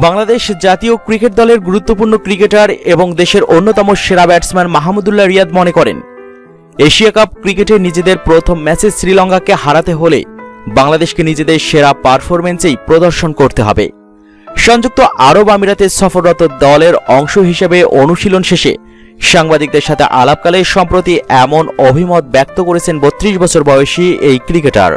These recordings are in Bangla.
বাংলাদেশ জাতীয় ক্রিকেট দলের গুরুত্বপূর্ণ ক্রিকেটার এবং দেশের অন্যতম সেরা ব্যাটসম্যান মাহমুদুল্লাহ রিয়াদ মনে করেন, এশিয়া কাপ ক্রিকেটে নিজেদের প্রথম ম্যাচে শ্রীলঙ্কাকে হারাতে হলে বাংলাদেশকে নিজেদের সেরা পারফরম্যান্সেই প্রদর্শন করতে হবে। সংযুক্ত আরব আমিরাতে সফররত দলের অংশ হিসেবে অনুশীলন শেষে সাংবাদিকদের সাথে আলাপকালে সম্প্রতি এমন অভিমত ব্যক্ত করেছেন 32 বছর বয়সী এই ক্রিকেটার।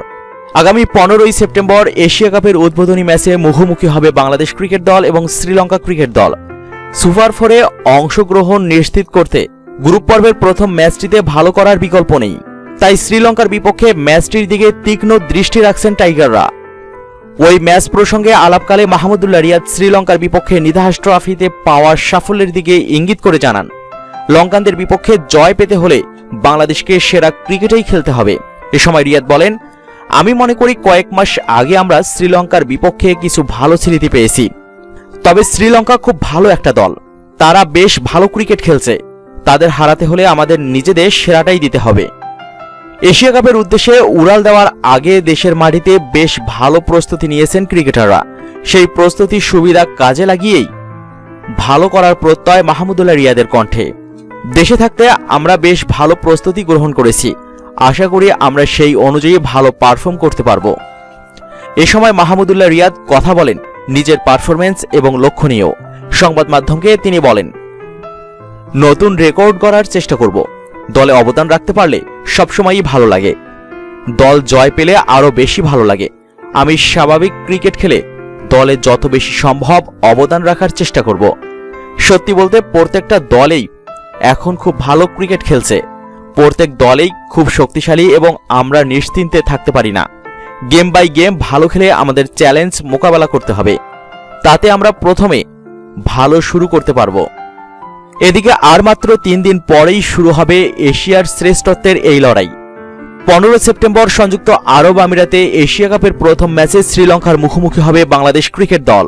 আগামী 15ই সেপ্টেম্বর এশিয়া কাপের উদ্বোধনী ম্যাচে মুখোমুখি হবে বাংলাদেশ ক্রিকেট দল এবং শ্রীলঙ্কা ক্রিকেট দল। সুপার ফোরে অংশগ্রহণ নিশ্চিত করতে গ্রুপ পর্বের প্রথম ম্যাচটিতে ভালো করার বিকল্প নেই, তাই শ্রীলঙ্কার বিপক্ষে ম্যাচটির দিকে তীক্ষ্ণ দৃষ্টি রাখছেন টাইগাররা। ওই ম্যাচ প্রসঙ্গে আলাপকালে মাহমুদুল্লাহ রিয়াদ শ্রীলঙ্কার বিপক্ষে নিধাস ট্রফিতে পাওয়ার সাফল্যের দিকে ইঙ্গিত করে জানান, লঙ্কানদের বিপক্ষে জয় পেতে হলে বাংলাদেশকে সেরা ক্রিকেটেই খেলতে হবে। এ সময় রিয়াদ বলেন, আমি মনে করি কয়েক মাস আগে আমরা শ্রীলঙ্কার বিপক্ষে কিছু ভালো স্মৃতি পেয়েছি, তবে শ্রীলঙ্কা খুব ভালো একটা দল, তারা বেশ ভালো ক্রিকেট খেলছে, তাদের হারাতে হলে আমাদের নিজেদের সেরাটাই দিতে হবে। এশিয়া কাপের উদ্দেশ্যে উড়াল দেওয়ার আগে দেশের মাটিতে বেশ ভালো প্রস্তুতি নিয়েছেন ক্রিকেটাররা। সেই প্রস্তুতির সুবিধা কাজে লাগিয়েই ভালো করার প্রত্যয় মাহমুদুল্লাহ রিয়াদের কণ্ঠে। দেশে থাকতে আমরা বেশ ভালো প্রস্তুতি গ্রহণ করেছি, আশা করি আমরা সেই অনুযায়ী ভালো পারফর্ম করতে পারব। এ সময় মাহমুদুল্লাহ রিয়াদ কথা বলেন নিজের পারফরম্যান্স এবং লক্ষ্য নিয়েও। সংবাদ মাধ্যমকে তিনি বলেন, নতুন রেকর্ড গড়ার চেষ্টা করব, দলে অবদান রাখতে পারলে সবসময়ই ভালো লাগে, দল জয় পেলে আরো বেশি ভালো লাগে। আমি স্বাভাবিক ক্রিকেট খেলে দলে যত বেশি সম্ভব অবদান রাখার চেষ্টা করব। সত্যি বলতে প্রত্যেকটা দলেই এখন খুব ভালো ক্রিকেট খেলছে, প্রত্যেক দলেই খুব শক্তিশালী এবং আমরা নিশ্চিন্তে থাকতে পারি না। গেম বাই গেম ভালো খেলে আমাদের চ্যালেঞ্জ মোকাবেলা করতে হবে, তাতে আমরা প্রথমে ভালো শুরু করতে পারবো। এদিকে আর মাত্র 3 দিন পরেই শুরু হবে এশিয়ার শ্রেষ্ঠত্বের এই লড়াই। 15 সেপ্টেম্বর সংযুক্ত আরব আমিরাতে এশিয়া কাপের প্রথম ম্যাচে শ্রীলঙ্কার মুখোমুখি হবে বাংলাদেশ ক্রিকেট দল।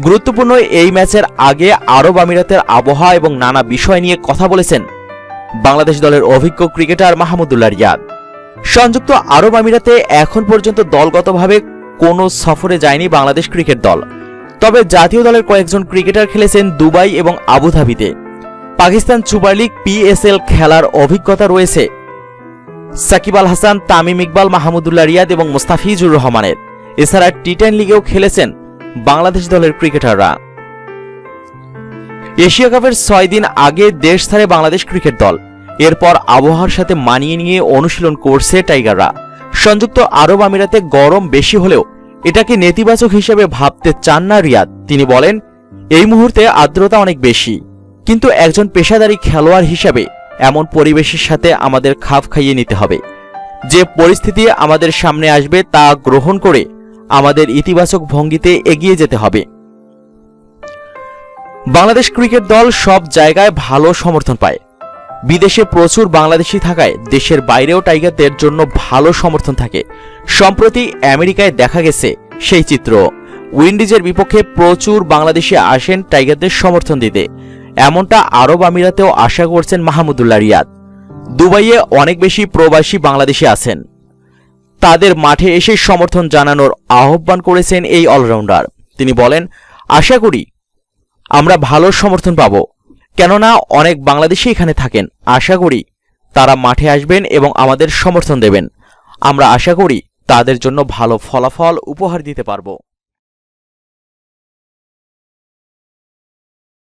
গুরুত্বপূর্ণ এই ম্যাচের আগে আরব আমিরাতের আবহাওয়া এবং নানা বিষয় নিয়ে কথা বলেছেন বাংলাদেশ দলের অভিজ্ঞ ক্রিকেটার মাহমুদুল্লাহ রিয়াদ। সংযুক্ত আরব আমিরাতে এখন পর্যন্ত দলগতভাবে কোনো সফরে যায়নি বাংলাদেশ ক্রিকেট দল, তবে জাতীয় দলের কয়েকজন ক্রিকেটার খেলেছেন দুবাই এবং আবুধাবিতে। পাকিস্তান সুপার লিগ PSL খেলার অভিজ্ঞতা রয়েছে সাকিব আল হাসান, তামিম ইকবাল, মাহমুদুল্লাহ রিয়াদ এবং মুস্তাফিজুর রহমানের। এছাড়া T10 লিগেও খেলেছেন বাংলাদেশ দলের ক্রিকেটাররা। এশিয়া কাপের 6 দিন আগে দেশ ছাড়ে বাংলাদেশ ক্রিকেট দল, এরপর আবহাওয়ার সাথে মানিয়ে নিয়ে অনুশীলন করছে টাইগাররা। সংযুক্ত আরব আমিরাতে গরম বেশি হলেও এটাকে নেতিবাচক হিসেবে ভাবতে চান না রিয়াদ। তিনি বলেন, এই মুহূর্তে আর্দ্রতা অনেক বেশি, কিন্তু একজন পেশাদারী খেলোয়াড় হিসেবে এমন পরিবেশের সাথে আমাদের খাপ খাইয়ে নিতে হবে। যে পরিস্থিতি আমাদের সামনে আসবে তা গ্রহণ করে আমাদের ইতিবাচক ভঙ্গিতে এগিয়ে যেতে হবে। বাংলাদেশ ক্রিকেট দল সব জায়গায় ভালো সমর্থন পায়, বিদেশে প্রচুর বাংলাদেশি থাকায় দেশের বাইরেও টাইগারদের জন্য ভালো সমর্থন থাকে। সম্প্রতি আমেরিকায় দেখা গেছে সেই চিত্র। উইন্ডিজের বিপক্ষে প্রচুর বাংলাদেশি আসেন টাইগারদের সমর্থন দিতে, এমনটা আরব আমিরাতেও আশা করছেন মাহমুদুল্লাহ রিয়াদ। দুবাইয়ে অনেক বেশি প্রবাসী বাংলাদেশি আছেন, তাদের মাঠে এসে সমর্থন জানানোর আহ্বান করেছেন এই অলরাউন্ডার। তিনি বলেন, আশা করি আমরা ভালো সমর্থন পাব, কেননা অনেক বাংলাদেশি এখানে থাকেন। আশা করি তারা মাঠে আসবেন এবং আমাদের সমর্থন দেবেন। আমরা আশা করি তাদের জন্য ভালো ফলাফল উপহার দিতে পারব।